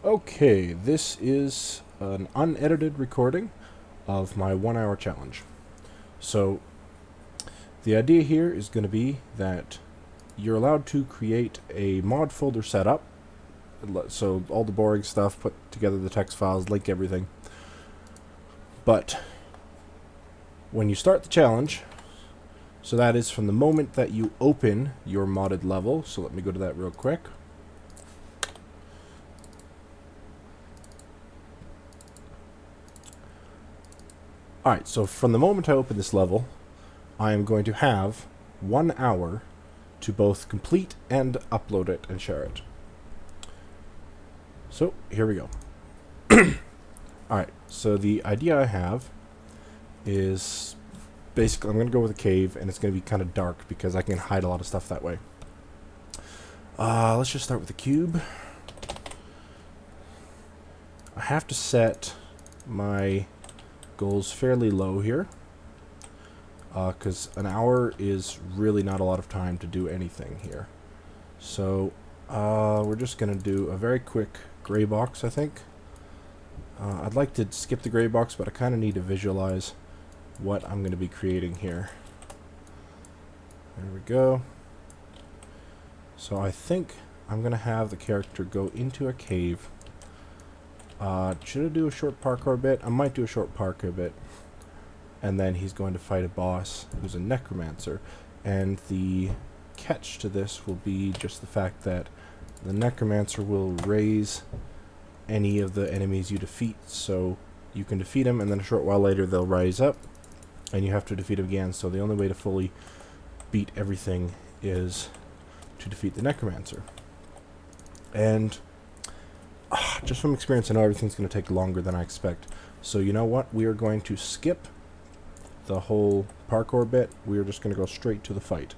Okay, this is an unedited recording of my 1 hour challenge. So, the idea here is going to be that you're allowed to create a mod folder setup. So, all the boring stuff, put together the text files, link everything. But, when you start the challenge, so that is from the moment that you open your modded level. So, let me go to that real quick. Alright, so from the moment I open this level, I am going to have 1 hour to both complete and upload it and share it. So, here we go. Alright, so the idea I have is basically I'm going to go with a cave, and it's going to be kind of dark because I can hide a lot of stuff that way. Let's just start with the cube. I have to set my goals fairly low here, because an hour is really not a lot of time to do anything here. So we're just going to do a very quick gray box, I think. I'd like to skip the gray box, but I kind of need to visualize what I'm going to be creating here. There we go. So I think I'm going to have the character go into a cave. Should I do a short parkour bit? I might do a short parkour bit. And then he's going to fight a boss who's a necromancer. And the catch to this will be just the fact that the necromancer will raise any of the enemies you defeat. So you can defeat him, and then a short while later they'll rise up, and you have to defeat him again. So the only way to fully beat everything is to defeat the necromancer. And just from experience, I know everything's going to take longer than I expect. So you know what? We are going to skip the whole parkour bit. We are just going to go straight to the fight,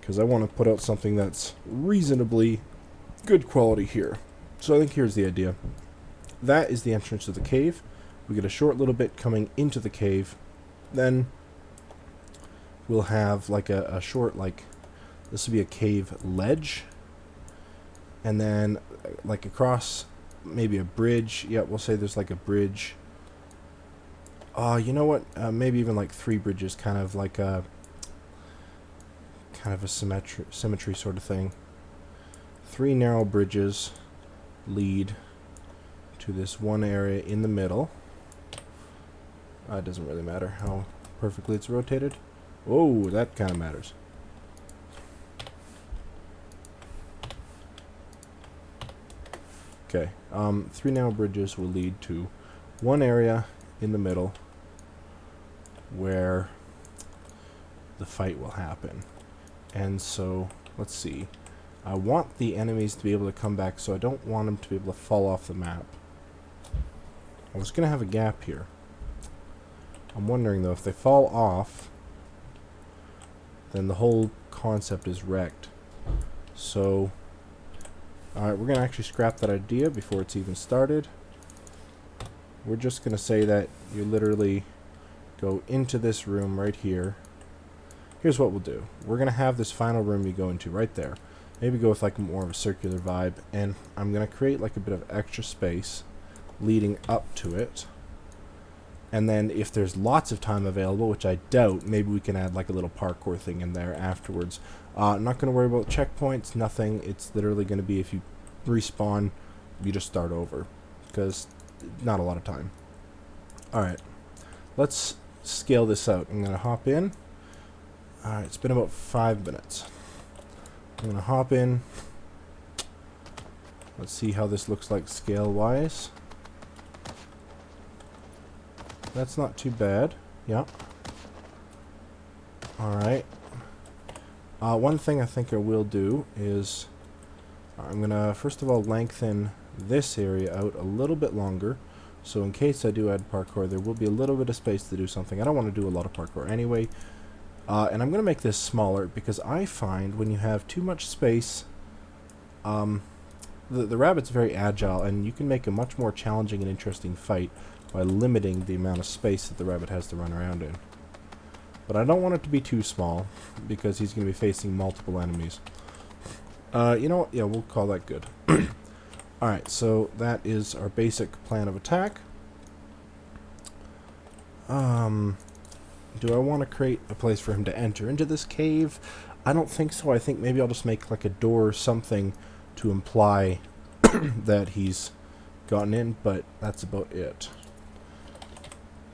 because I want to put out something that's reasonably good quality here. So I think here's the idea. That is the entrance to the cave. We get a short little bit coming into the cave. Then we'll have like a short, like, this will be a cave ledge. And then like across maybe a bridge. Yeah, we'll say there's like a bridge. You know what? Maybe even like 3 bridges, kind of like a symmetry sort of thing. 3 narrow bridges lead to this one area in the middle. It doesn't really matter how perfectly it's rotated. Oh, that kind of matters. Okay, 3 narrow bridges will lead to one area in the middle where the fight will happen. And so, let's see. I want the enemies to be able to come back, so I don't want them to be able to fall off the map. I was going to have a gap here. I'm wondering, though, if they fall off, then the whole concept is wrecked. So, alright, we're going to actually scrap that idea before it's even started. We're just going to say that you literally go into this room right here. Here's what we'll do. We're going to have this final room you go into right there. Maybe go with like more of a circular vibe. And I'm going to create like a bit of extra space leading up to it. And then if there's lots of time available, which I doubt, maybe we can add like a little parkour thing in there afterwards. I'm not going to worry about checkpoints, nothing. It's literally going to be if you respawn, you just start over. Because not a lot of time. Alright, let's scale this out. I'm going to hop in. Alright, it's been about 5 minutes. I'm going to hop in. Let's see how this looks like scale-wise. That's not too bad. Yeah. Alright. One thing I think I will do is I'm going to, first of all, lengthen this area out a little bit longer. So in case I do add parkour, there will be a little bit of space to do something. I don't want to do a lot of parkour anyway. And I'm going to make this smaller because I find when you have too much space, the rabbit's very agile, and you can make a much more challenging and interesting fight by limiting the amount of space that the rabbit has to run around in. But I don't want it to be too small because he's going to be facing multiple enemies. You know what? Yeah, we'll call that good. Alright, so that is our basic plan of attack. Do I want to create a place for him to enter into this cave? I don't think so. I think maybe I'll just make like a door or something to imply that he's gotten in, but that's about it.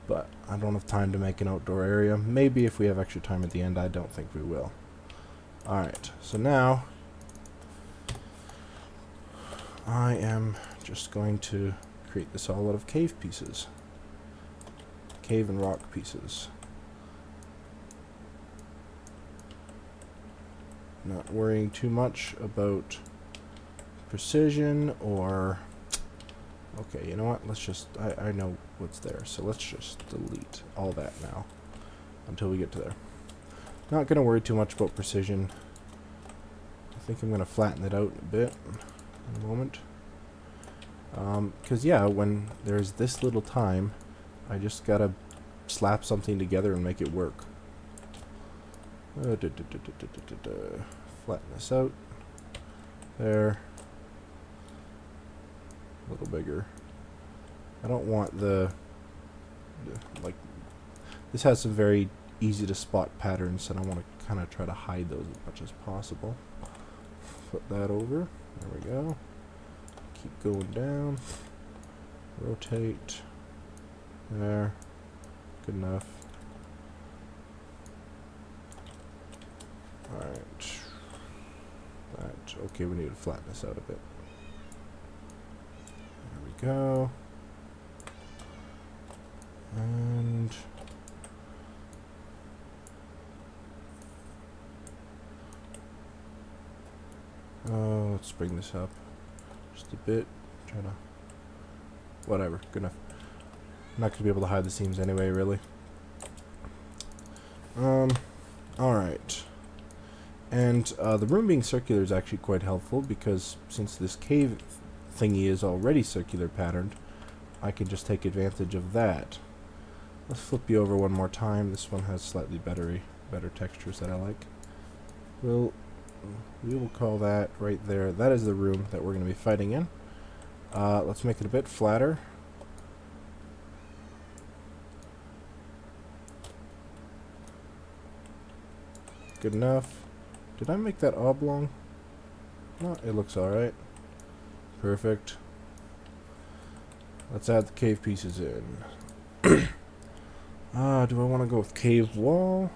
But I don't have time to make an outdoor area. Maybe if we have extra time at the end. I don't think we will. Alright, so now I am just going to create this all out of cave pieces. Cave and rock pieces. Not worrying too much about precision or... Okay, you know what? Let's just... I know what's there, so let's just delete all that now until we get to there. Not going to worry too much about precision. I think I'm going to flatten it out a bit in a moment. Because, yeah, when there's this little time, I just got to slap something together and make it work. Flatten this out. There. A little bigger. I don't want like, this has some very easy to spot patterns, and I want to kind of try to hide those as much as possible. Put that over. There we go. Keep going down. Rotate. There. Good enough. Alright. That. Okay, we need to flatten this out a bit. There we go. And... let's bring this up just a bit. Try to... Whatever. Good enough. I'm not going to be able to hide the seams anyway, really. Alright. And the room being circular is actually quite helpful, because since this cave thingy is already circular patterned, I can just take advantage of that. Let's flip you over one more time. This one has slightly better textures that I like. We will call that right there. That is the room that we're going to be fighting in. Let's make it a bit flatter. Good enough. Did I make that oblong? No, it looks alright. Perfect. Let's add the cave pieces in. Do I want to go with cave wall?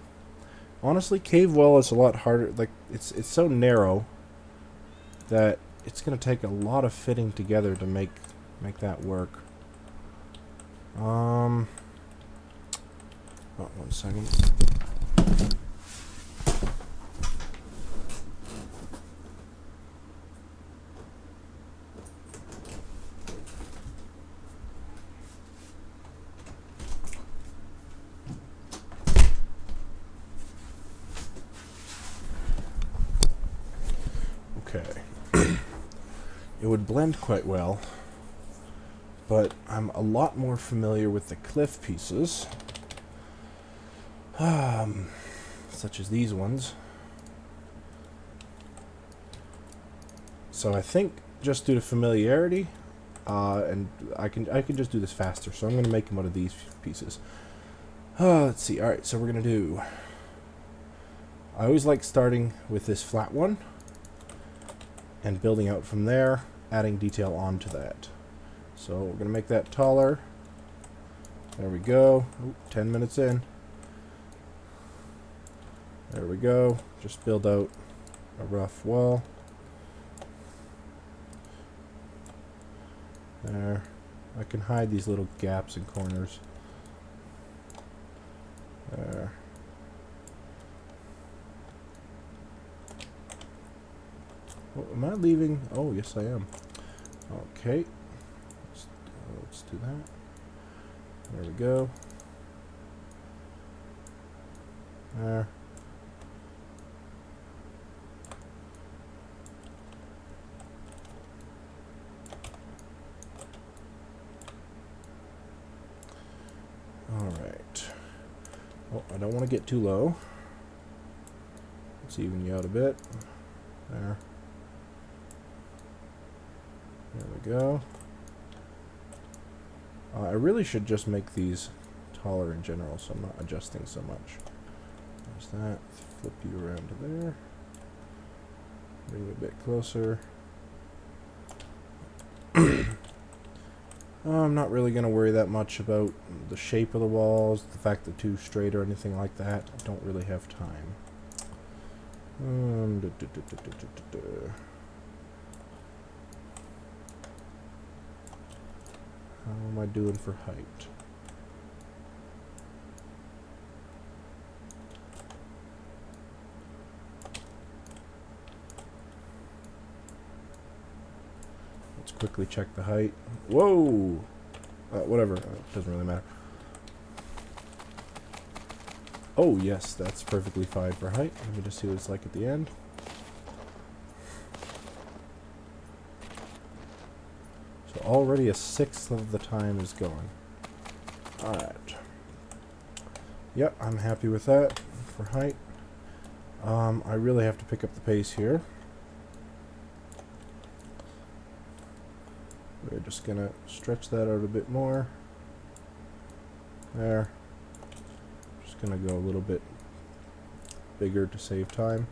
Honestly, cave wall is a lot harder. Like, it's so narrow that it's going to take a lot of fitting together to make that work. Oh, 1 second. Okay. It would blend quite well, but I'm a lot more familiar with the cliff pieces, such as these ones. So I think just due to familiarity, and I can just do this faster. So I'm going to make them out of these pieces. Let's see. All right, so we're going to do... I always like starting with this flat one and building out from there, adding detail onto that. So we're going to make that taller. There we go. Ooh, 10 minutes in. There we go. Just build out a rough wall. There. I can hide these little gaps and corners. There. Oh, am I leaving? Oh, yes I am. Okay. Let's do that. There we go. There. Alright. Oh, I don't want to get too low. Let's even you out a bit. There. There we go. I really should just make these taller in general, so I'm not adjusting so much. There's that. Flip you around to there. Bring it a bit closer. I'm not really going to worry that much about the shape of the walls, the fact they're too straight or anything like that. I don't really have time. How am I doing for height? Let's quickly check the height. Whoa! Whatever, it doesn't really matter. Oh yes, that's perfectly fine for height. Let me just see what it's like at the end. So already a sixth of the time is going. Alright. Yep, I'm happy with that for height. I really have to pick up the pace here. We're just gonna stretch that out a bit more. There. Just gonna go a little bit bigger to save time.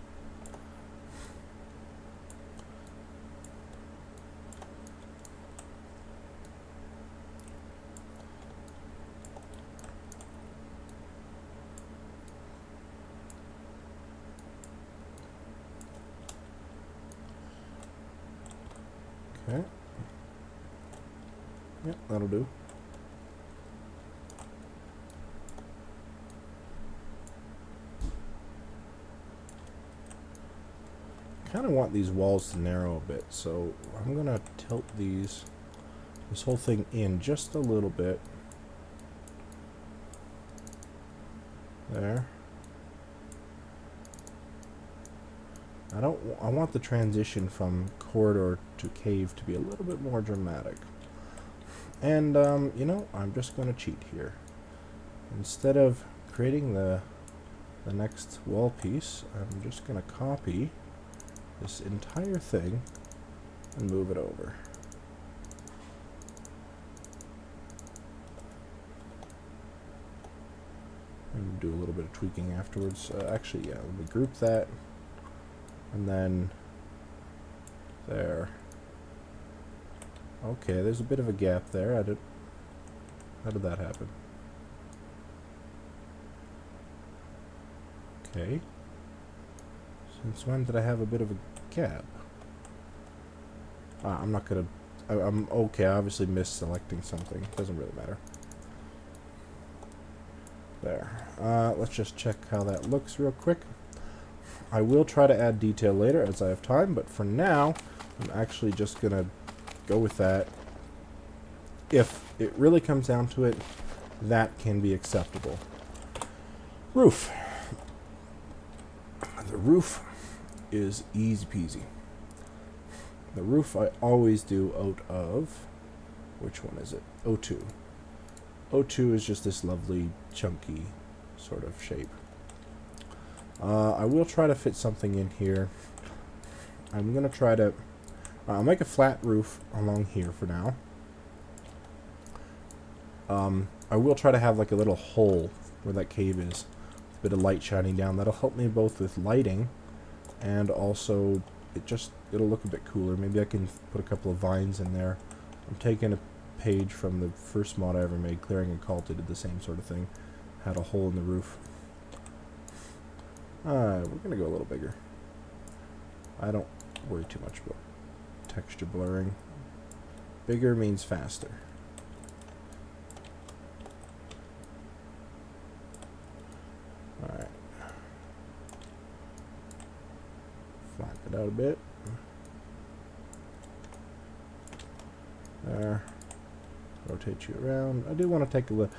Okay. Yep, that'll do. Kind of want these walls to narrow a bit, so I'm gonna tilt this whole thing in just a little bit. There. I want the transition from corridor to cave to be a little bit more dramatic. And, you know, I'm just going to cheat here. Instead of creating the next wall piece, I'm just going to copy this entire thing and move it over. And do a little bit of tweaking afterwards. Actually, yeah, let me group that. And then there. Okay, there's a bit of a gap there. How did that happen? Okay. Since when did I have a bit of a gap? I'm not gonna... I'm okay, I obviously missed selecting something. Doesn't really matter. There. Let's just check how that looks real quick. I will try to add detail later as I have time, but for now, I'm actually just gonna go with that. If it really comes down to it, that can be acceptable. Roof. The roof is easy peasy. The roof I always do out of, which one is it? O2. O2 is just this lovely, chunky sort of shape. I will try to fit something in here. I'm going to try to... I'll make a flat roof along here for now. I will try to have like a little hole where that cave is. A bit of light shining down. That'll help me both with lighting and also it'll look a bit cooler. Maybe I can put a couple of vines in there. I'm taking a page from the first mod I ever made. Clearing and Cult did the same sort of thing. Had a hole in the roof. We're going to go a little bigger. I don't worry too much about texture blurring. Bigger means faster. Alright. Flatten it out a bit. There. Rotate you around. I do want to take a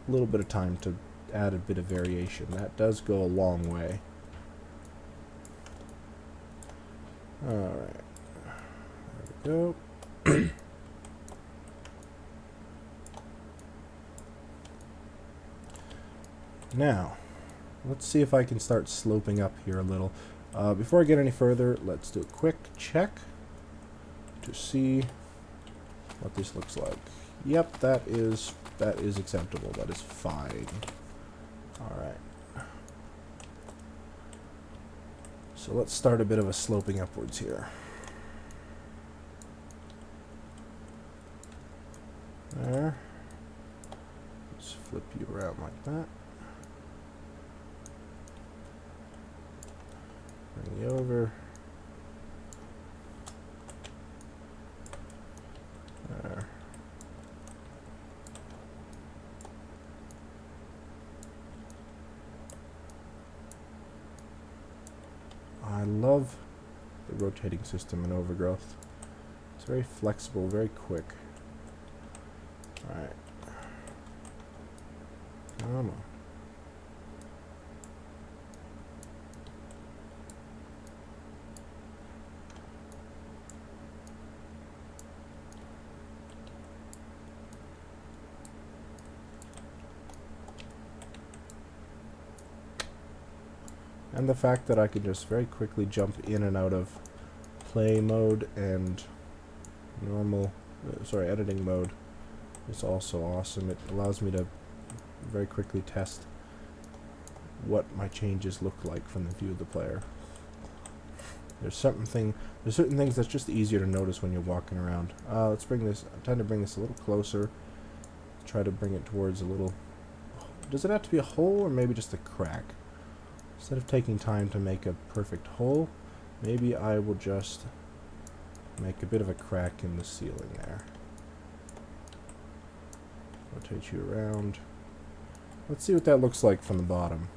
little bit of time to add a bit of variation. That does go a long way. Alright. There we go. Now, let's see if I can start sloping up here a little. Before I get any further, let's do a quick check to see what this looks like. Yep, that is acceptable. That is fine. Alright. So let's start a bit of a sloping upwards here. There. Let's flip you around like that. Bring you over. There. I love the rotating system in Overgrowth. It's very flexible, very quick. Alright. Come on. And the fact that I can just very quickly jump in and out of play mode and normal, editing mode is also awesome. It allows me to very quickly test what my changes look like from the view of the player. There's certain things that's just easier to notice when you're walking around. Let's bring this. I'm trying to bring this a little closer. Try to bring it towards a little. Does it have to be a hole or maybe just a crack? Instead of taking time to make a perfect hole, maybe I will just make a bit of a crack in the ceiling there. Rotate you around. Let's see what that looks like from the bottom.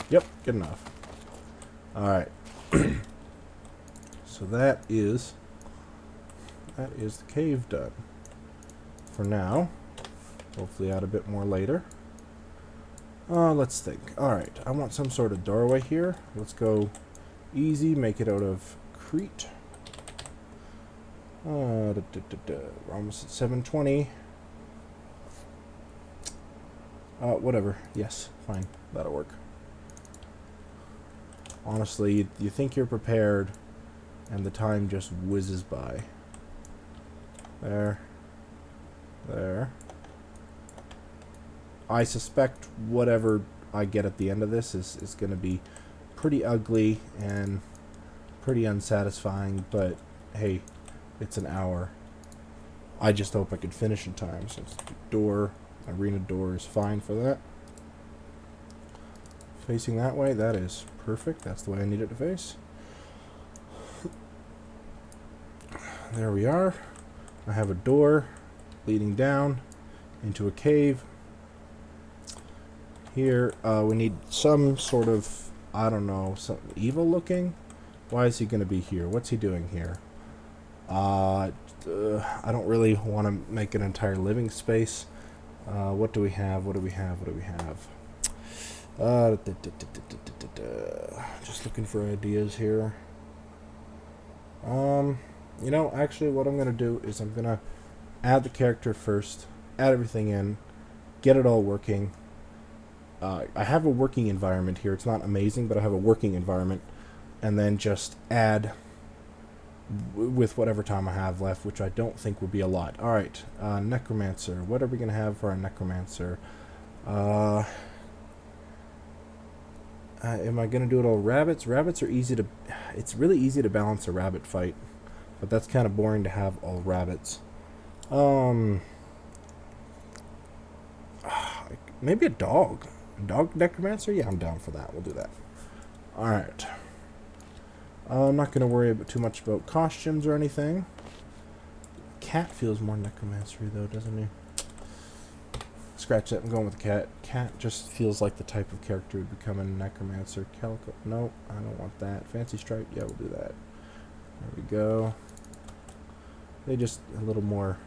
Yep, good enough. Alright. So that is the cave done. For now. Hopefully add a bit more later. Let's think. Alright, I want some sort of doorway here. Let's go easy, make it out of Crete. We're almost at 720. Whatever. Yes, fine. That'll work. Honestly, you think you're prepared, and the time just whizzes by. There. There. I suspect whatever I get at the end of this is going to be pretty ugly and pretty unsatisfying, but hey, it's an hour. I just hope I could finish in time, since the arena door is fine for that. Facing that way, that is perfect. That's the way I need it to face. There we are. I have a door leading down into a cave. Here, we need some sort of, I don't know, something evil looking. Why is he going to be here? What's he doing here? I don't really want to make an entire living space. What do we have? What do we have? What do we have? Just looking for ideas here. You know, actually what I'm going to do is I'm going to add the character first, add everything in, get it all working. I have a working environment here. It's not amazing, but I have a working environment. And then just add with whatever time I have left, which I don't think will be a lot. Alright, Necromancer. What are we going to have for our Necromancer? Am I going to do it all rabbits? Rabbits are easy to... It's really easy to balance a rabbit fight. But that's kind of boring to have all rabbits. Maybe a dog. A dog necromancer? Yeah, I'm down for that. We'll do that. Alright. I'm not going to worry too much about costumes or anything. Cat feels more necromancery though, doesn't he? Scratch that. I'm going with the cat. Cat just feels like the type of character who'd become a necromancer. Calico. No, I don't want that. Fancy stripe. Yeah, we'll do that. There we go. They just a little more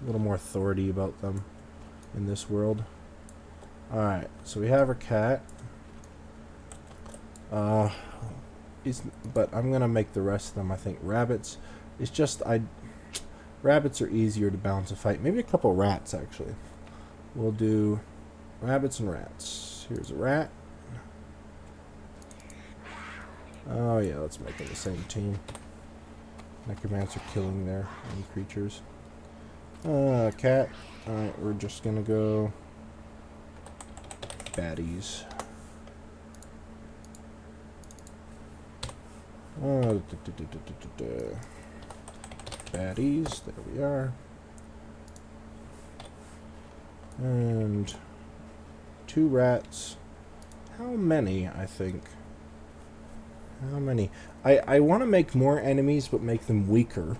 authority about them in this world. Alright, so we have our cat. But I'm gonna make the rest of them, I think, rabbits. It's just rabbits are easier to balance a fight. Maybe a couple rats actually. We'll do rabbits and rats. Here's a rat. Oh yeah, let's make them the same team. Necromancer killing their own creatures. Cat. Alright, we're just gonna go baddies. Baddies, there we are. And 2 rats. How many, I think? How many? I want to make more enemies, but make them weaker.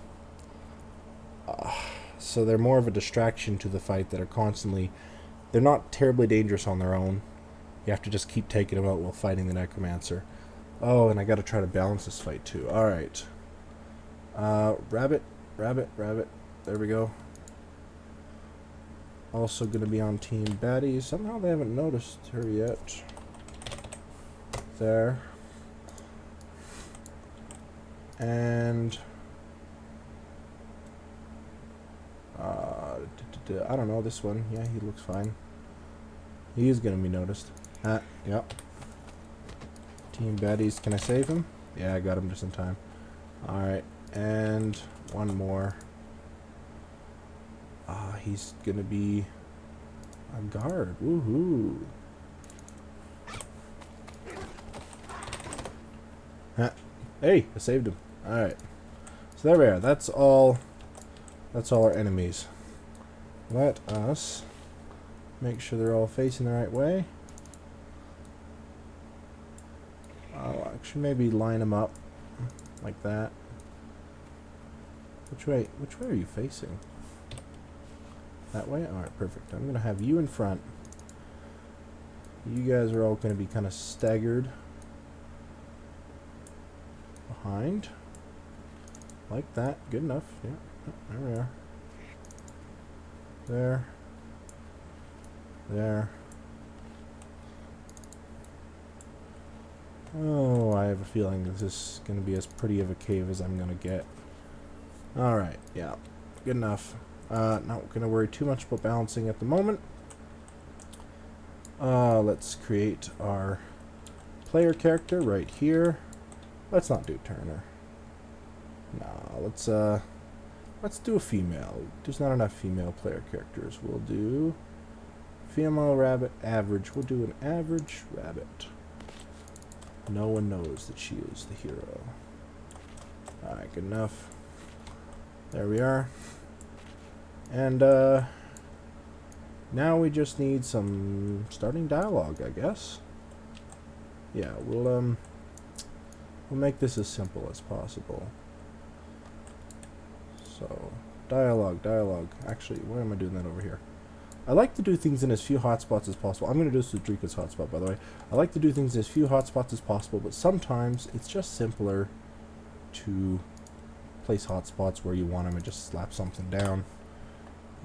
So they're more of a distraction to the fight that are constantly... They're not terribly dangerous on their own. You have to just keep taking them out while fighting the Necromancer. Oh, and I gotta try to balance this fight too. Alright. Rabbit. There we go. Also gonna be on Team Baddies. Somehow they haven't noticed her yet. There. And... I don't know, this one. Yeah, he looks fine. He is gonna be noticed. Yep. Team Baddies, can I save him? Yeah, I got him just in time. Alright, and one more. He's gonna be a guard. Woohoo! Hey, I saved him. Alright. So there we are. That's all our enemies. Let us make sure they're all facing the right way. I'll actually maybe line them up like that. Which way are you facing? That way? Alright, perfect. I'm gonna have you in front. You guys are all gonna be kind of staggered behind. Like that. Good enough. Yeah. There we are. There. There. Oh, I have a feeling this is going to be as pretty of a cave as I'm going to get. Alright, yeah. Good enough. Not going to worry too much about balancing at the moment. Let's create our player character right here. Let's not do Turner. No, let's do a female. There's not enough female player characters. We'll do female rabbit average. We'll do an average rabbit. No one knows that she is the hero. Alright, good enough. There we are. And now we just need some starting dialogue, I guess. Yeah, we'll make this as simple as possible. So, dialogue. Actually, why am I doing that over here? I like to do things in as few hotspots as possible. I'm going to do this with Drika's hotspot, by the way. I like to do things in as few hotspots as possible, but sometimes it's just simpler to place hotspots where you want them and just slap something down.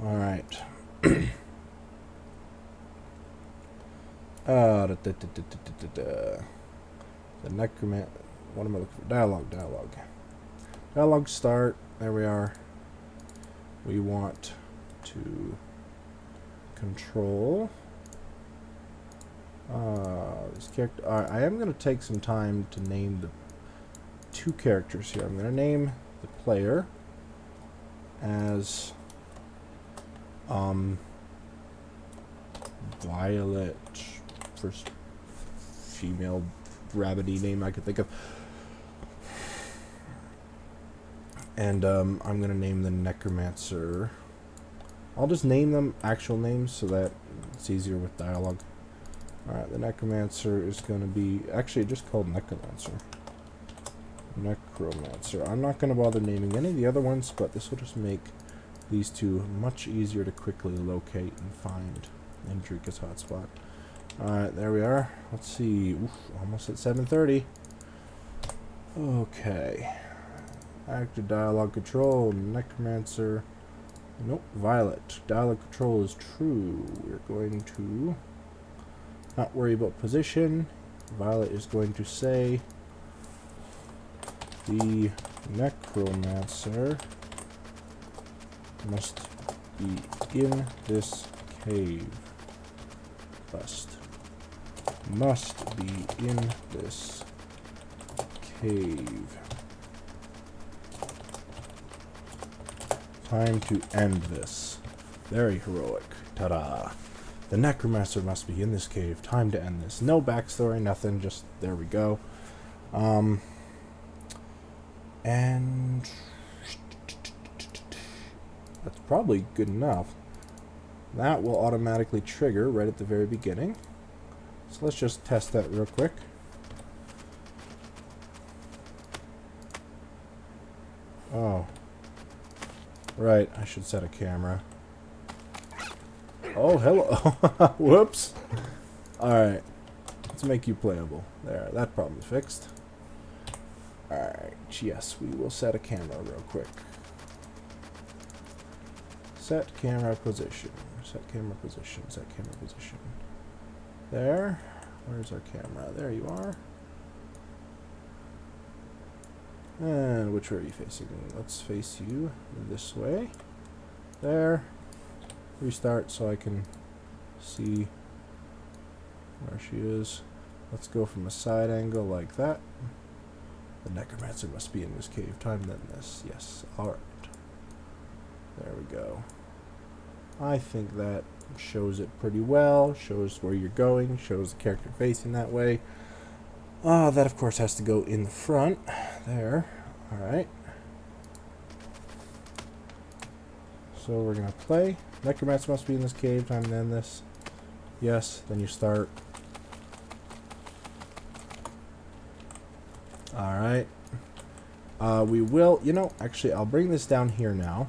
Alright. The necromancer. What am I looking for? Dialogue. Dialogue start. There we are. We want to control this character. I am going to take some time to name the 2 characters here. I'm going to name the player as Violet, first female rabbity name I could think of. And I'm going to name the Necromancer. I'll just name them actual names so that it's easier with dialogue. Alright, the Necromancer is going to be... Actually, just called Necromancer. Necromancer. I'm not going to bother naming any of the other ones, but this will just make these 2 much easier to quickly locate and find in Drika's hotspot. Alright, there we are. Let's see. Oof, almost at 7:30. Okay. Active dialogue control, Necromancer. Nope, Violet. Dialogue control is true. We're going to not worry about position. Violet is going to say the Necromancer must be in this cave. Must be in this cave. Time to end this. Very heroic. Ta-da. The necromancer must be in this cave. Time to end this. No backstory, nothing. Just, there we go. And that's probably good enough. That will automatically trigger right at the very beginning. So let's just test that real quick. Oh. Right, I should set a camera. Oh, hello. Whoops. Alright. Let's make you playable. There, that problem's fixed. Alright, yes, we will set a camera real quick. Set camera position. Set camera position. Set camera position. There. Where's our camera? There you are. And which way are you facing? Let's face you this way. There. Restart so I can see where she is. Let's go from a side angle like that. The necromancer must be in this cave. Time then this. Yes. Alright. There we go. I think that shows it pretty well. Shows where you're going. Shows the character facing that way. That of course has to go in the front. There. Alright. So we're going to play. Necromancer must be in this cave. Time to end this. Yes. Then you start. Alright. We will, actually I'll bring this down here now.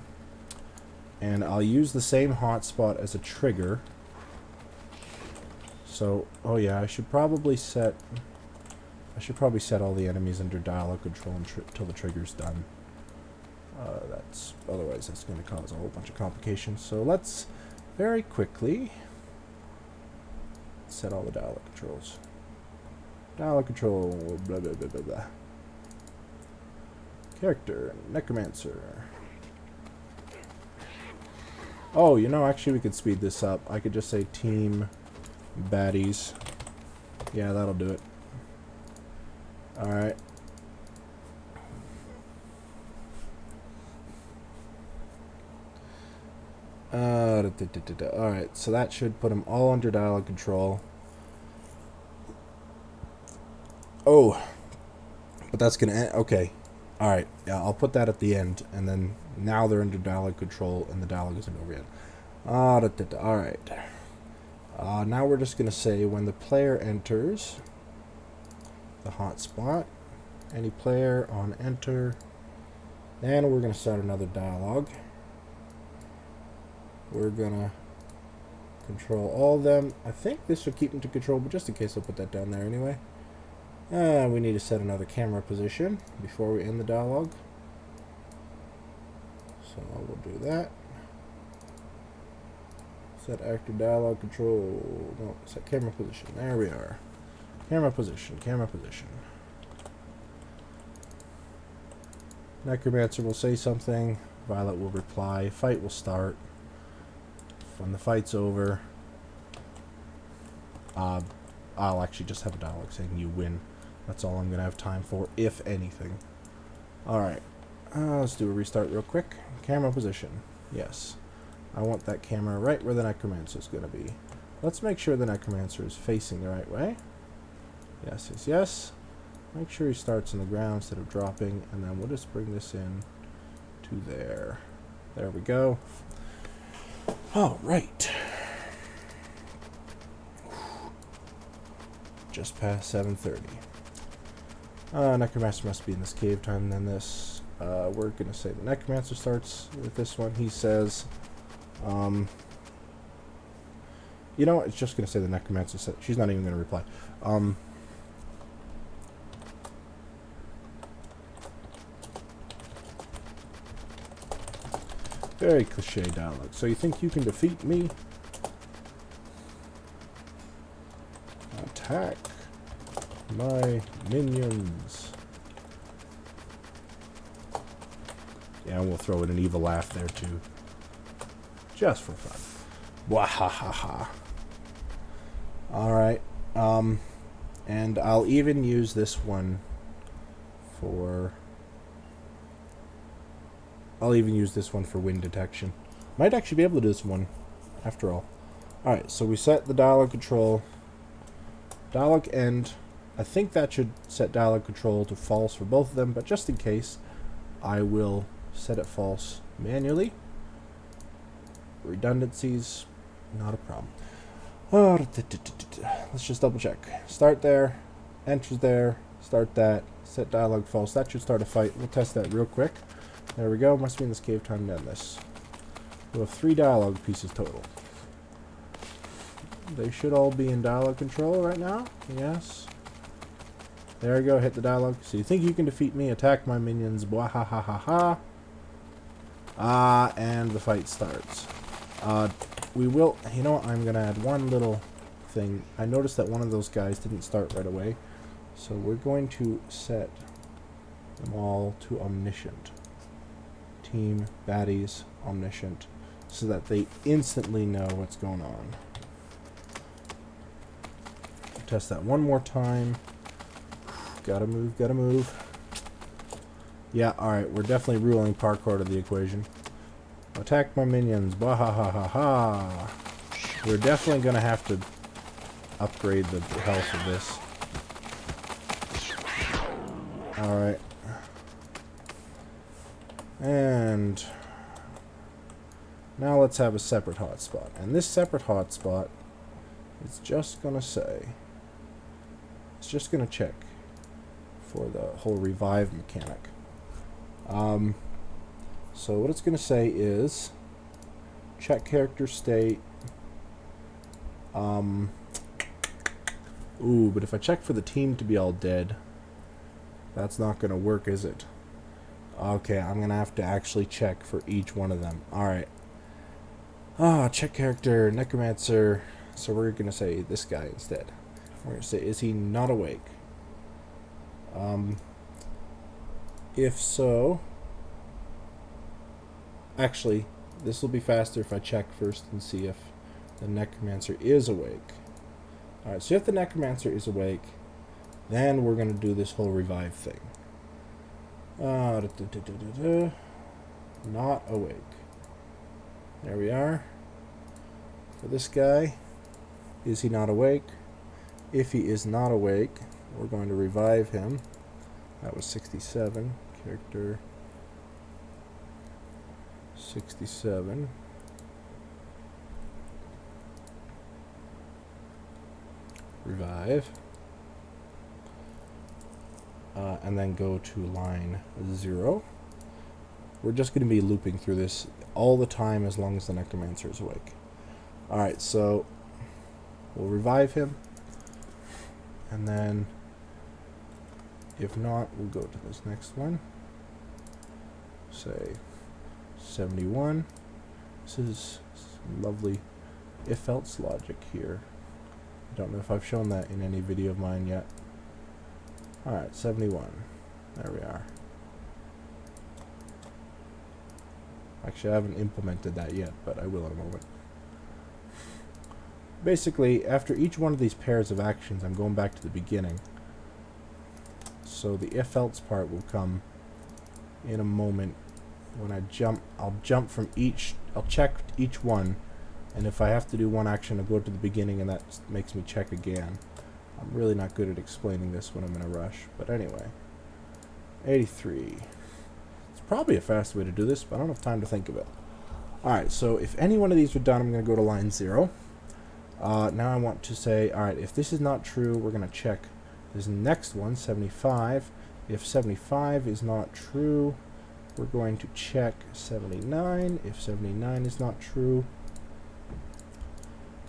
And I'll use the same hotspot as a trigger. So, oh yeah, I should probably set all the enemies under dialogue control until the trigger's done. Otherwise that's going to cause a whole bunch of complications. So let's very quickly set all the dialogue controls. Dialogue control, blah blah blah blah blah. Character, necromancer. Oh, actually we could speed this up. I could just say team baddies. Yeah, that'll do it. Alright. Alright, so that should put them all under dialogue control. Oh, but that's gonna end. Okay. Alright, yeah, I'll put that at the end, and then now they're under dialogue control, and the dialogue isn't over yet. Alright. Now we're just gonna say when the player enters the hotspot, any player on enter, then we're gonna start another dialogue. We're gonna control all of them. I think this should keep them to control, but just in case I'll put that down there anyway. We need to set another camera position before we end the dialogue. So we'll do that. Set actor dialogue control. No, set camera position. There we are. Camera position, camera position. Necromancer will say something. Violet will reply. Fight will start. When the fight's over, I'll actually just have a dialogue saying you win. That's all I'm going to have time for, if anything. Alright. Let's do a restart real quick. Camera position. Yes. I want that camera right where the necromancer is going to be. Let's make sure the necromancer is facing the right way. Yes, yes, yes. Make sure he starts on the ground instead of dropping, and then we'll just bring this in to there. There we go. Alright. Just past 7:30. Necromancer must be in this cave. Time then this. We're gonna say the necromancer starts with this one. He says, you know what? It's just gonna say the necromancer said. She's not even gonna reply. Very cliche dialogue. So you think you can defeat me? Attack my minions. Yeah, and we'll throw in an evil laugh there too. Just for fun. Wahahaha. Alright. And I'll even use this one for... I'll even use this one for wind detection. Might actually be able to do this one, after all. Alright, so we set the dialogue control. Dialogue end. I think that should set dialogue control to false for both of them, but just in case, I will set it false manually. Redundancies, not a problem. Let's just double check. Start there, enters there, start that, set dialogue false. That should start a fight. We'll test that real quick. There we go. Must be in this cave. Time to end this. We'll have 3 dialogue pieces total. They should all be in dialogue control right now. Yes. There we go. Hit the dialogue. So you think you can defeat me? Attack my minions. Blah ha ha ha ha. And the fight starts. We will... You know what? I'm going to add one little thing. I noticed that one of those guys didn't start right away. So we're going to set them all to omniscient. Team, baddies, omniscient. So that they instantly know what's going on. Test that one more time. Gotta move, gotta move. Yeah, alright, we're definitely ruling parkour to the equation. Attack my minions. Bah ha ha ha ha. We're definitely gonna have to upgrade the health of this. Alright. And now let's have a separate hotspot. And this separate hotspot is just gonna say, it's just gonna check for the whole revive mechanic. So what it's gonna say is check character state. Ooh, but if I check for the team to be all dead, that's not gonna work, is it? Okay, I'm gonna have to actually check for each one of them. Alright. Check character, necromancer. So we're gonna say this guy instead. We're gonna say, is he not awake? If so... Actually, this will be faster if I check first and see if the necromancer is awake. Alright, so if the necromancer is awake, then we're gonna do this whole revive thing. Not awake. There we are. For this guy, is he not awake? If he is not awake, we're going to revive him. That was 67. Character 67. Revive. And then go to line 0. We're just going to be looping through this all the time as long as the necromancer is awake. Alright, so we'll revive him. And then, if not, we'll go to this next one. Say 71. This is some lovely if-else logic here. I don't know if I've shown that in any video of mine yet. Alright, 71. There we are. Actually, I haven't implemented that yet, but I will in a moment. Basically, after each one of these pairs of actions, I'm going back to the beginning. So the if-else part will come in a moment. When I jump, I'll jump from each, I'll check each one, and if I have to do one action, I'll go to the beginning, and that makes me check again. I'm really not good at explaining this when I'm in a rush, but anyway. 83. It's probably a fast way to do this, but I don't have time to think of it. Alright, so if any one of these are done, I'm going to go to line 0. Now I want to say, alright, if this is not true, we're going to check this next one, 75. If 75 is not true, we're going to check 79. If 79 is not true,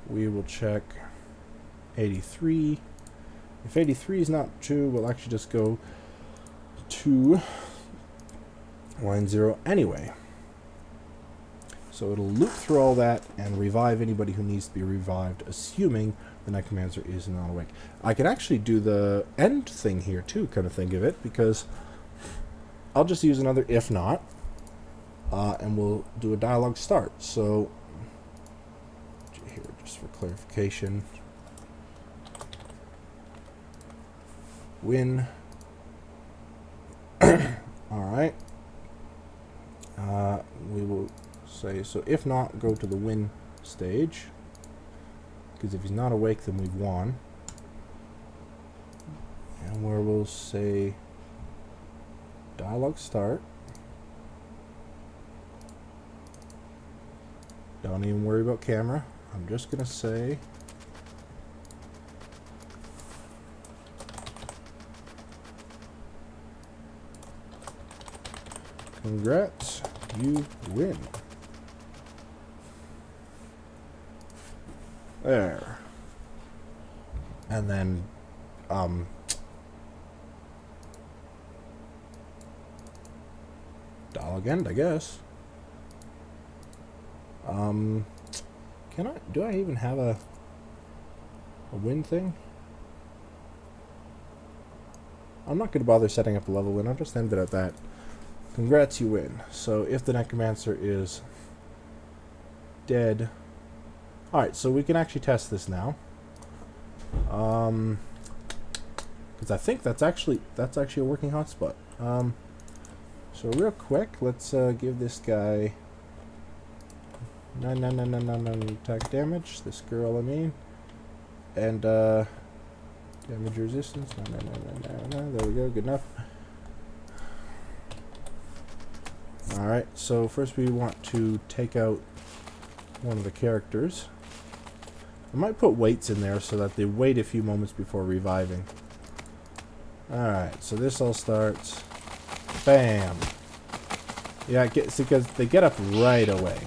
we will check 83. If 83 is not true, we'll actually just go to line 0 anyway. So it'll loop through all that and revive anybody who needs to be revived, assuming the necromancer is not awake. I can actually do the end thing here too, kind of think of it, because I'll just use another if not, and we'll do a dialogue start. So here, just for clarification, win Alright. We will say, so if not, go to the win stage. Because if he's not awake, then we've won. And where we'll say dialogue start. Don't even worry about camera. I'm just going to say congrats, you win. There. And then, dialogue end, I guess. Do I even have a win thing? I'm not going to bother setting up a level win, I'll just end it at that. Congrats, you win. So if the Necromancer is dead... Alright, so we can actually test this now. Because I think that's actually a working hotspot. So real quick, let's give this guy 9 attack damage. This girl, I mean, and damage resistance. No. There we go. Good enough. All right. So first we want to take out one of the characters. I might put weights in there so that they wait a few moments before reviving. Alright, so this all starts. Bam! Yeah, because they get up right away.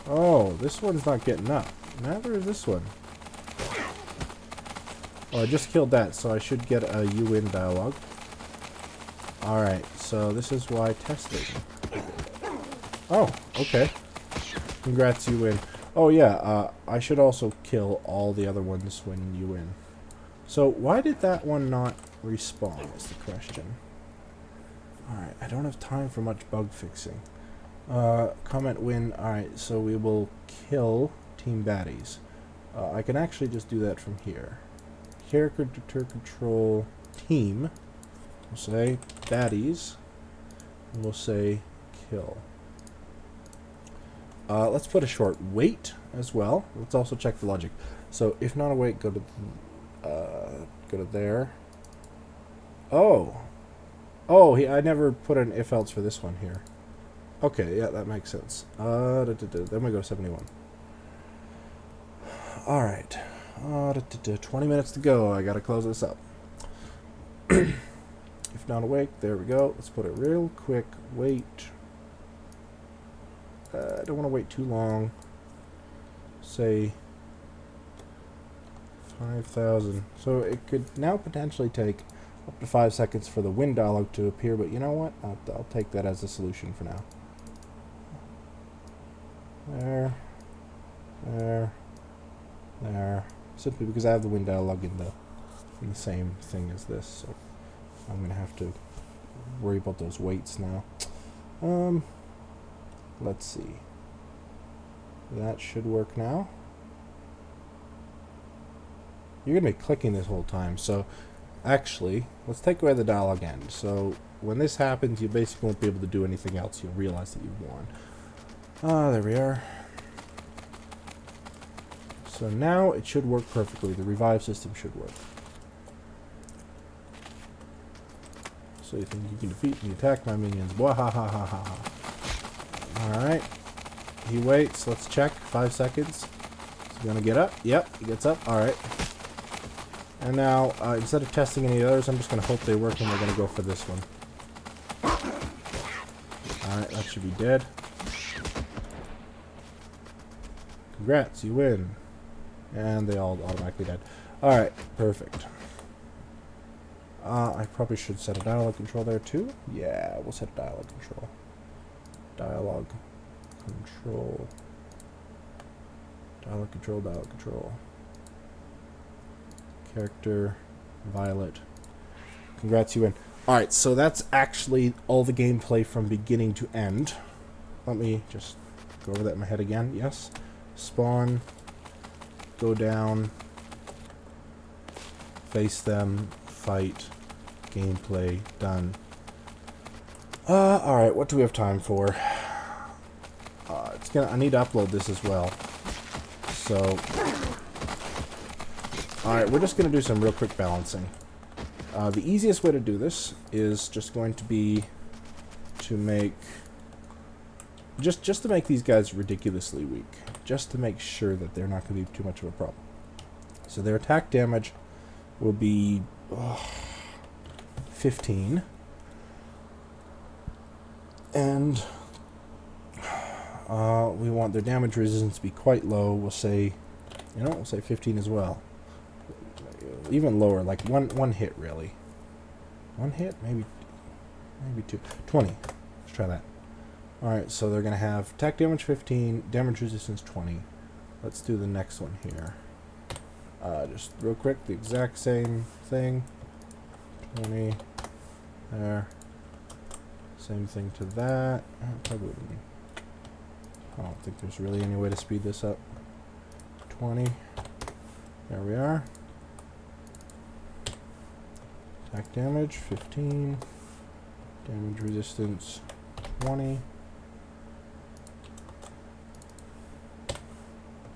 Oh, this one's not getting up. Neither is this one. Oh, I just killed that, so I should get a you win dialogue. Alright, so this is why testing. Oh, okay. Congrats, you win. Oh yeah, I should also kill all the other ones when you win. So why did that one not respawn is the question. Alright, I don't have time for much bug fixing. Comment win. Alright, so we will kill team baddies. I can actually just do that from here. Character control team. We'll say baddies. And we'll say kill. Let's put a short wait as well. Let's also check the logic. So if not awake, go to there. Oh, I never put an if else for this one here. Okay, yeah, that makes sense. Then we go to 71. All right, 20 minutes to go. I gotta close this up. If not awake, there we go. Let's put a real quick wait. I don't want to wait too long. Say 5,000. So it could now potentially take up to 5 seconds for the win dialogue to appear, but you know what? I'll take that as a solution for now. There. Simply because I have the win dialogue in the same thing as this, so I'm gonna have to worry about those weights now. Let's see. That should work now. You're going to be clicking this whole time, so actually, let's take away the dialogue end. So when this happens, you basically won't be able to do anything else. You'll realize that you've won. There we are. So now it should work perfectly. The revive system should work. So you think you can defeat and attack my minions. Wahahahaha. Alright. He waits. Let's check. 5 seconds. Is he gonna get up? Yep, he gets up. Alright. And now, instead of testing any others, I'm just gonna hope they work and we're gonna go for this one. Alright, that should be dead. Congrats, you win. And they all automatically dead. Alright, perfect. I probably should set a dialogue control there too. Yeah, we'll set a dialogue control. Dialogue control. Dialogue control, dialogue control. Character, Violet. Congrats, you win. Alright, so that's actually all the gameplay from beginning to end. Let me just go over that in my head again. Yes. Spawn. Go down. face them, fight, gameplay, done. Alright, what do we have time for? I need to upload this as well. So, alright, we're just gonna do some real quick balancing. The easiest way to do this is just going to be to make just to make these guys ridiculously weak, just to make sure that they're not going to be too much of a problem. So their attack damage will be 15, and we want their damage resistance to be quite low. We'll say, we'll say 15 as well. Even lower, like one hit really. One hit, maybe two. 20. Let's try that. Alright, so they're going to have attack damage 15, damage resistance 20. Let's do the next one here. Just real quick, the exact same thing. 20. There. Same thing to that. Probably wouldn't. I don't think there's really any way to speed this up. 20. There we are. Attack damage 15. Damage resistance 20.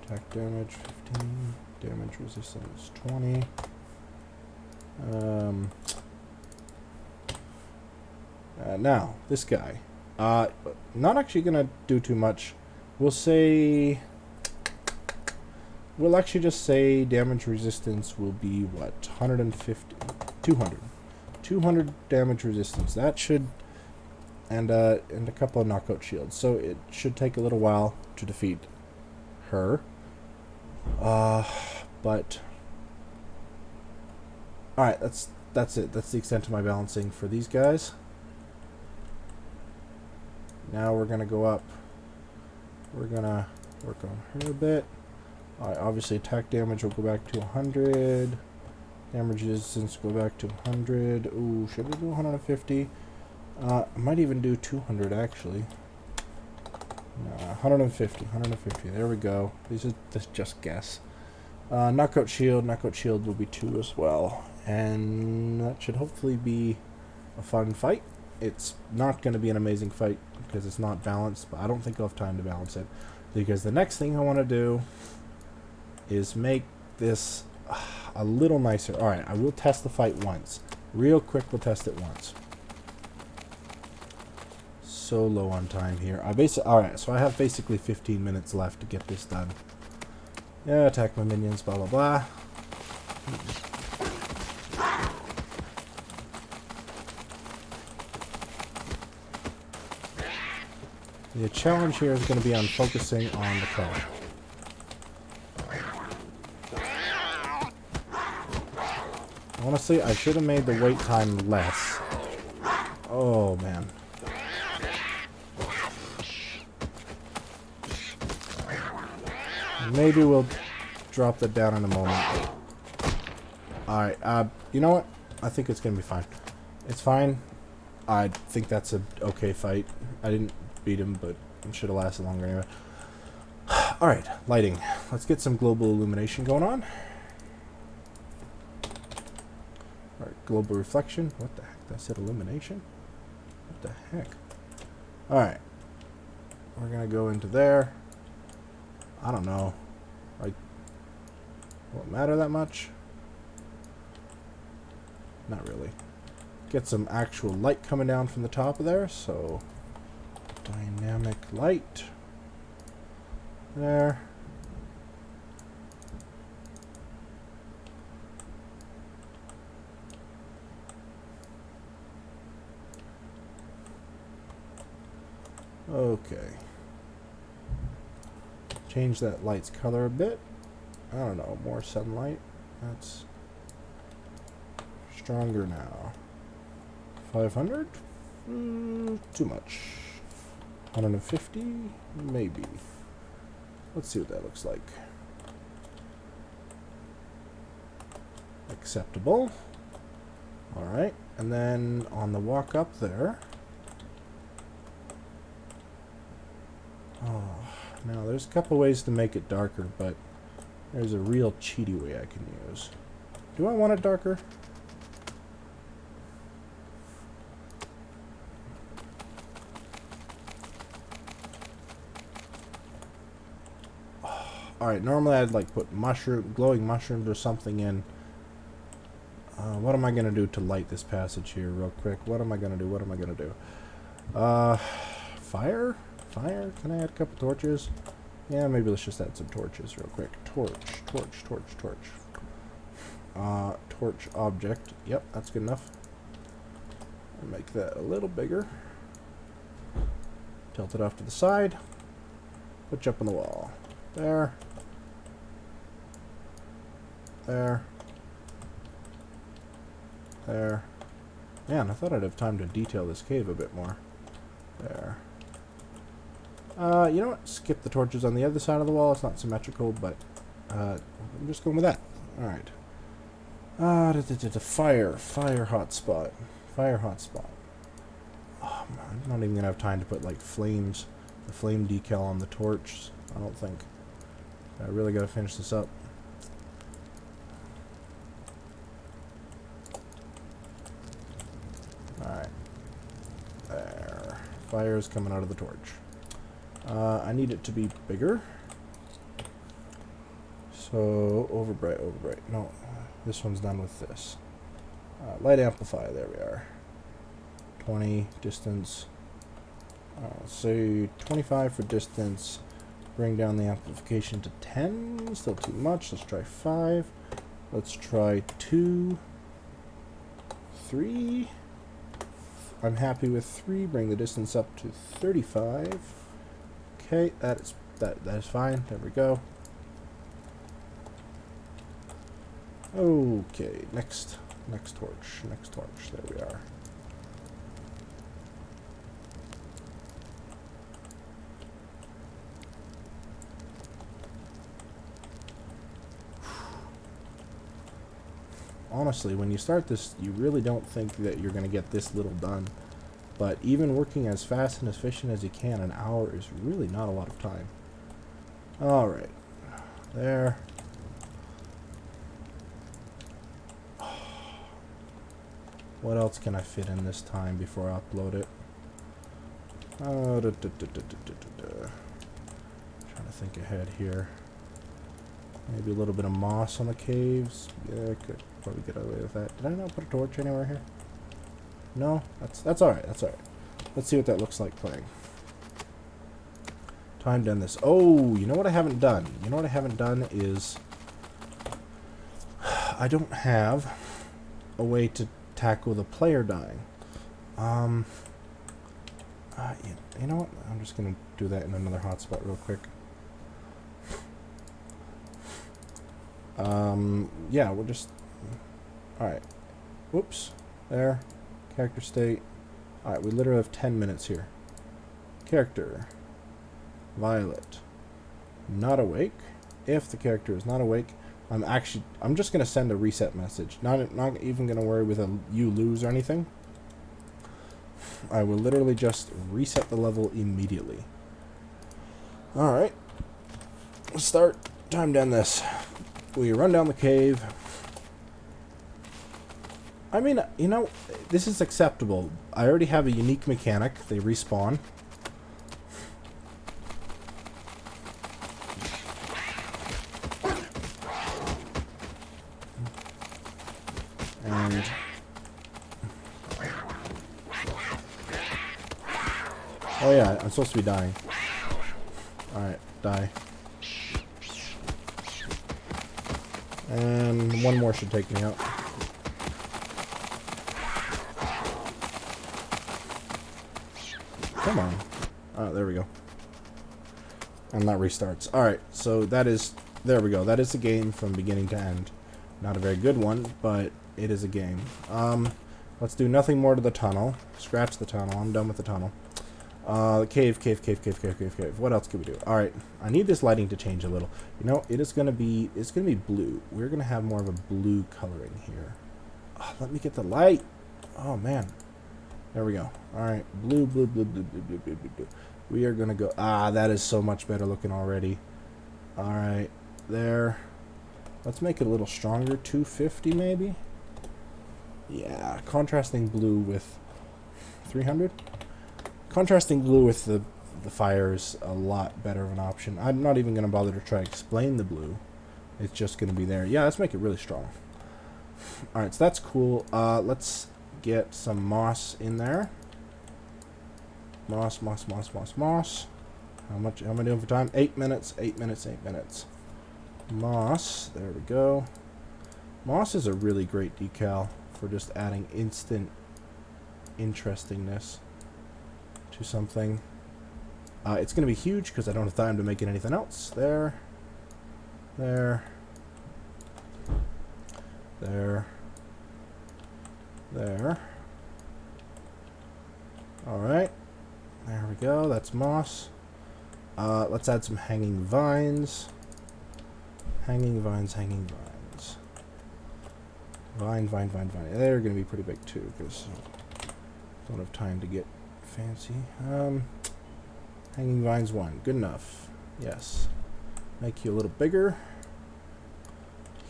Attack damage 15. Damage resistance 20. Now, this guy. Not actually going to do too much. We'll actually just say damage resistance will be, what, 150? 200. 200 damage resistance. That should... And a couple of knockout shields. So it should take a little while to defeat her. But... Alright, that's it. That's the extent of my balancing for these guys. Now we're going to go up. We're going to work on her a bit. Alright, obviously attack damage will go back to 100. Damage resistance go back to 100. Ooh, should we do 150? I might even do 200 actually. No, 150. 150. There we go. This is just guess. Knockout shield. Knockout shield will be 2 as well. And that should hopefully be a fun fight. It's not going to be an amazing fight because it's not balanced, but I don't think I'll have time to balance it. Because the next thing I want to do is make this a little nicer. Alright, I will test the fight once. Real quick, we'll test it once. So low on time here. Alright, so I have basically 15 minutes left to get this done. Yeah, attack my minions, blah blah blah. The challenge here is going to be on focusing on the color. Honestly, I should have made the wait time less. Oh, man. Maybe we'll drop that down in a moment. Alright, you know what? I think it's going to be fine. It's fine. I think that's a okay fight. I didn't beat him, but it should have lasted longer anyway. Alright, lighting. Let's get some global illumination going on. Alright, global reflection. What the heck? Did I said illumination? What the heck? Alright. We're gonna go into there. I don't know. Like, will it matter that much? Not really. Get some actual light coming down from the top of there, so dynamic light. There. Okay. Change that light's color a bit. I don't know, more sunlight. That's stronger now. 500? Too much. 150? Maybe. Let's see what that looks like. Acceptable. Alright, and then on the walk up there. Oh, now there's a couple ways to make it darker, but there's a real cheaty way I can use. Do I want it darker? Alright, normally I'd like put glowing mushrooms or something in. What am I going to do to light this passage here real quick? What am I going to do? What am I going to do? Fire? Fire? Can I add a couple torches? Yeah, maybe let's just add some torches real quick. Torch. Torch object. Yep, that's good enough. I'll make that a little bigger. Tilt it off to the side. Put you up on the wall. There. There. There. Man, I thought I'd have time to detail this cave a bit more. There. You know what? Skip the torches on the other side of the wall. It's not symmetrical, but I'm just going with that. Alright. Fire hotspot. Fire hotspot. Oh, man, I'm not even going to have time to put, like, flames. The flame decal on the torch. I don't think. I really got to finish this up. Alright. There. Fire's coming out of the torch. I need it to be bigger. So, overbright. No, this one's done with this. Light amplify, there we are. 20, distance. Say 25 for distance. Bring down the amplification to 10. Still too much. Let's try 5. Let's try 2. 3. I'm happy with 3. Bring the distance up to 35. Okay, that is fine. There we go. Okay, next torch. There we are. Honestly, when you start this, you really don't think that you're going to get this little done. But even working as fast and efficient as you can, an hour is really not a lot of time. Alright. There. What else can I fit in this time before I upload it? Trying to think ahead here. Maybe a little bit of moss on the caves. Yeah, I could probably get away with that. Did I not put a torch anywhere here? No? That's alright, that's alright. Let's see what that looks like playing. Time to end this. Oh, you know what I haven't done? You know what I haven't done is... I don't have a way to tackle the player dying. You know what? I'm just going to do that in another hotspot real quick. Yeah, we'll just... Alright. Whoops. There. Character state. Alright, we literally have 10 minutes here. Character. Violet. Not awake. If the character is not awake, I'm just going to send a reset message. Not even going to worry with a you lose or anything. I will literally just reset the level immediately. Alright. Let's start. Time to end this. We run down the cave. I mean, you know, this is acceptable. I already have a unique mechanic. They respawn. And... oh yeah, I'm supposed to be dying. Alright, die. And one more should take me out. Come on. Oh, there we go. And that restarts. Alright, so that is... there we go. That is a game from beginning to end. Not a very good one, but it is a game. Let's do nothing more to the tunnel. Scratch the tunnel. I'm done with the tunnel. Cave. What else can we do? Alright, I need this lighting to change a little. You know, it's gonna be blue. We're gonna have more of a blue coloring here. Oh, let me get the light. Oh man. There we go. Alright, blue. We are gonna go... ah, that is so much better looking already. Alright, there. Let's make it a little stronger. 250 maybe? Yeah, contrasting blue with 300? Contrasting blue with the fire is a lot better of an option. I'm not even going to bother to try to explain the blue. It's just going to be there. Yeah, let's make it really strong. Alright, so that's cool. Let's get some moss in there. Moss. How am I doing for time? 8 minutes, 8 minutes, 8 minutes. Moss, there we go. Moss is a really great decal for just adding instant interestingness to something. It's going to be huge because I don't have time to make it anything else. There. Alright. There we go. That's moss. Let's add some hanging vines. Hanging vines. Vine. They're going to be pretty big too because I don't have time to get fancy. Hanging vines 1. Good enough. Yes. Make you a little bigger.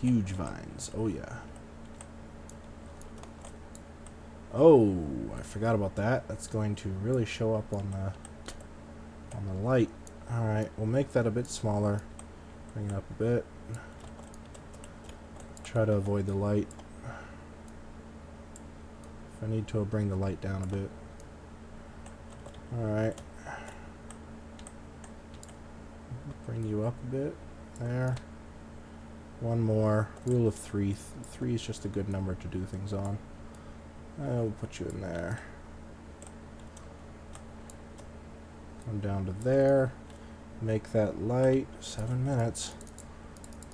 Huge vines. Oh yeah. Oh, I forgot about that. That's going to really show up on the light. Alright, we'll make that a bit smaller. Bring it up a bit. Try to avoid the light. If I need to, I'll bring the light down a bit. Alright. Bring you up a bit. There. One more. Rule of 3. 3 is just a good number to do things on. We'll put you in there. Come down to there. Make that light. 7 minutes.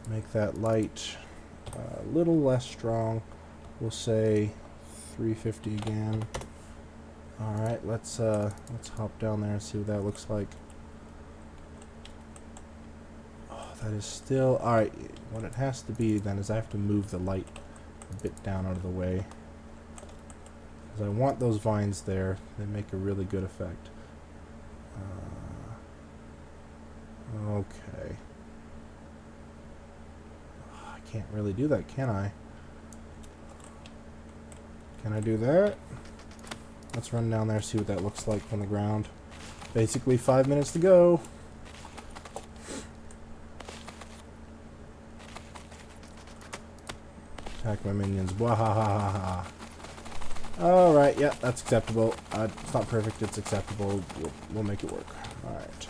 Make that light a little less strong. We'll say 350 again. Alright, let's hop down there and see what that looks like. Oh, that is still... Alright, what it has to be then is I have to move the light a bit down out of the way. Because I want those vines there. They make a really good effect. Okay. I can't really do that, can I? Can I do that? Let's run down there, see what that looks like from the ground. Basically 5 minutes to go. Attack my minions. Wahahaha. Alright, yeah, that's acceptable. It's not perfect, it's acceptable. We'll make it work. Alright.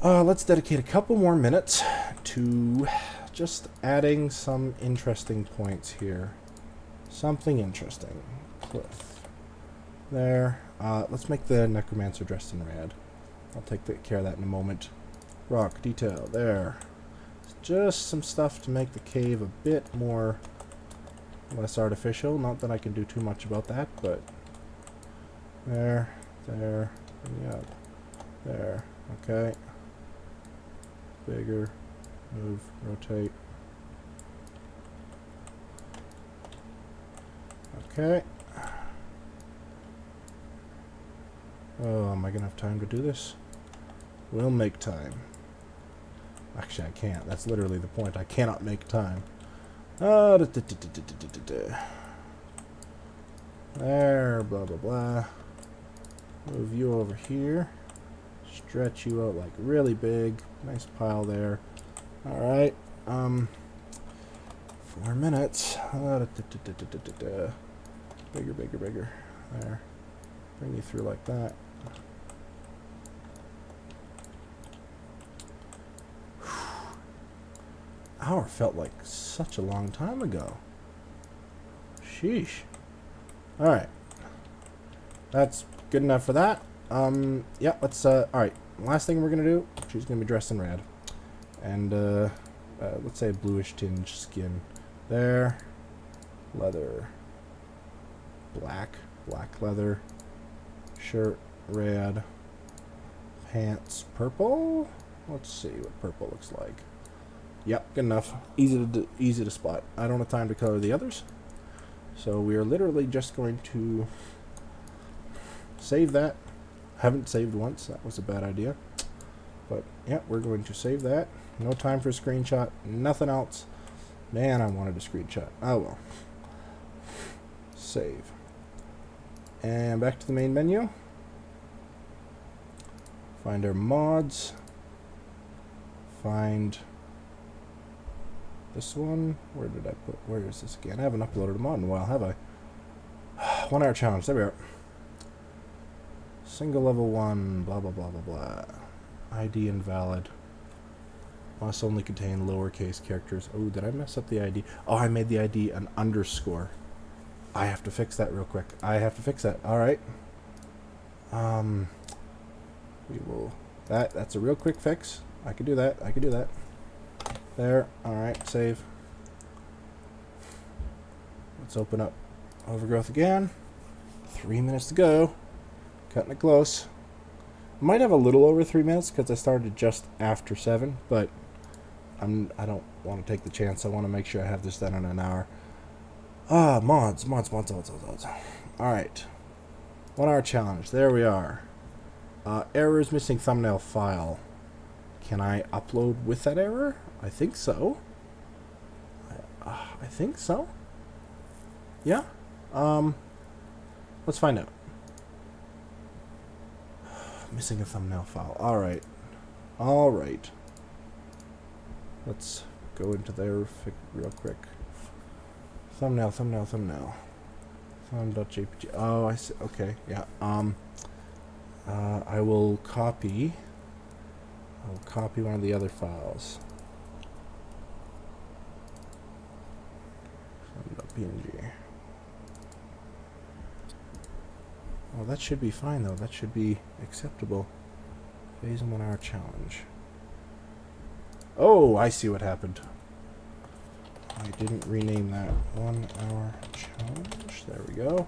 Let's dedicate a couple more minutes to just adding some interesting points here. Something interesting. Cliff. There. Let's make the necromancer dressed in red. I'll take care of that in a moment. Rock detail. There. Just some stuff to make the cave a bit more... less artificial. Not that I can do too much about that, but... There. Bring it up. There. Okay. Bigger. Move. Rotate. Okay. Oh, am I gonna have time to do this? We'll make time. Actually, I can't. That's literally the point. I cannot make time. There, blah, blah, blah. Move you over here. Stretch you out like really big. Nice pile there. Alright. 4 minutes. Bigger. There. Bring you through like that. Hour felt like such a long time ago. Sheesh. Alright. That's good enough for that. Yeah, let's, alright. Last thing we're gonna do, she's gonna be dressed in red. And, let's say bluish tinge skin. There. Leather. Black leather. Shirt, red. Pants, purple? Let's see what purple looks like. Yep, good enough. Easy to spot. I don't have time to color the others. So we are literally just going to save that. Haven't saved once. That was a bad idea. But, yeah, we're going to save that. No time for a screenshot. Nothing else. Man, I wanted a screenshot. Oh, well. Save. And back to the main menu. Find our mods. Find this one. Where did I put? Where is this again? I haven't uploaded a mod in a while, have I? 1 hour challenge. There we are. Single level 1. Blah, blah, blah, blah, blah. ID invalid. Must only contain lowercase characters. Oh, did I mess up the ID? Oh, I made the ID an underscore. I have to fix that real quick. I have to fix that. All right. We will. That's a real quick fix. I can do that. I can do that. There. All right. Save. Let's open up Overgrowth again. 3 minutes to go. Cutting it close. Might have a little over 3 minutes because I started just after 7, but I don't want to take the chance. I want to make sure I have this done in an hour. Mods. Alright. 1 hour challenge. There we are. Errors, missing thumbnail file. Can I upload with that error? I think so. I think so. Yeah. Let's find out. Missing a thumbnail file. Alright. Alright. Let's go into there real quick. Thumbnail. Thumb.jpg. Oh, I see. Okay, yeah. I will copy. I'll copy one of the other files. Thumb.png. Oh, that should be fine though. That should be acceptable. Phase 1 hour challenge. Oh, I see what happened. I didn't rename that. 1 hour challenge. There we go.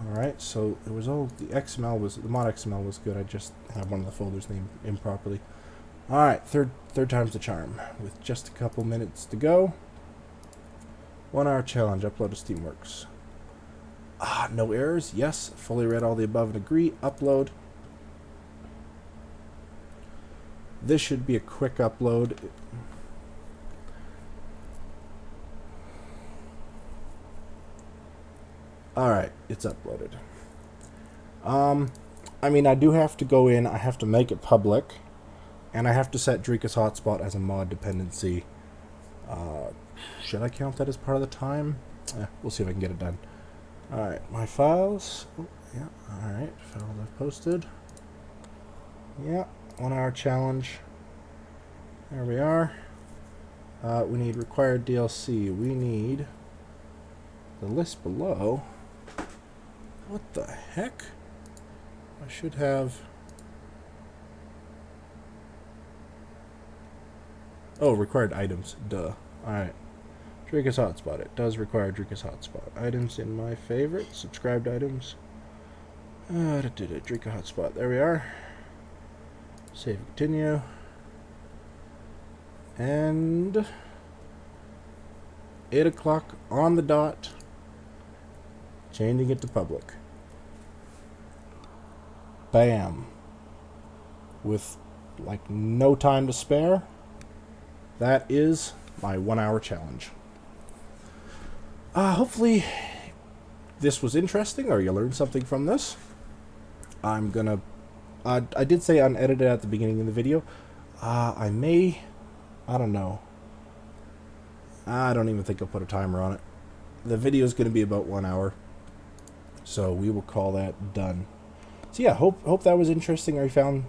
Alright, so it was all the XML was the mod XML was good. I just had one of the folders named improperly. Alright, third time's the charm. With just a couple minutes to go. 1 hour challenge, upload to Steamworks. No errors. Yes, fully read all the above and agree. Upload. This should be a quick upload. Alright, it's uploaded. I mean, I do have to go in, I have to make it public, and I have to set Drika's Hotspot as a mod dependency. Should I count that as part of the time? We'll see if I can get it done. Alright, my files. Oh, yeah, alright, files I've posted. Yeah, 1 hour challenge. There we are. We need required DLC. We need the list below. What the heck? I should have... Oh, required items. Duh. Alright. Drika's Hotspot. It does require Drika's Hotspot. Items in my favorite. Subscribed items. Drika Hotspot. There we are. Save and continue. And 8 o'clock on the dot. Changing it to public. Bam. With like no time to spare. That is my 1 hour challenge. Hopefully this was interesting or you learned something from this. I'm gonna... I did say unedited at the beginning of the video. I may... I don't know. I don't even think I'll put a timer on it. The video is going to be about 1 hour. So we will call that done. So yeah, hope that was interesting or you found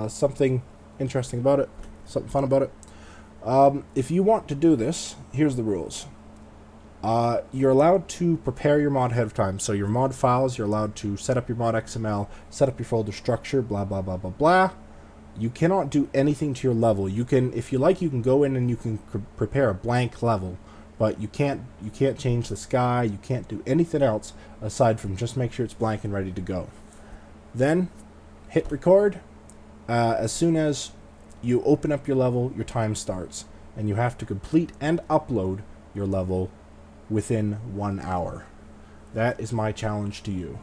something interesting about it. Something fun about it. If you want to do this, here's the rules. You're allowed to prepare your mod ahead of time. So your mod files, you're allowed to set up your mod XML, set up your folder structure, blah, blah, blah, blah, blah. You cannot do anything to your level. You can, if you like, you can go in and you can prepare a blank level, but you can't change the sky. You can't do anything else aside from just make sure it's blank and ready to go. Then hit record. As soon as you open up your level, your time starts, and you have to complete and upload your level within 1 hour. That is my challenge to you.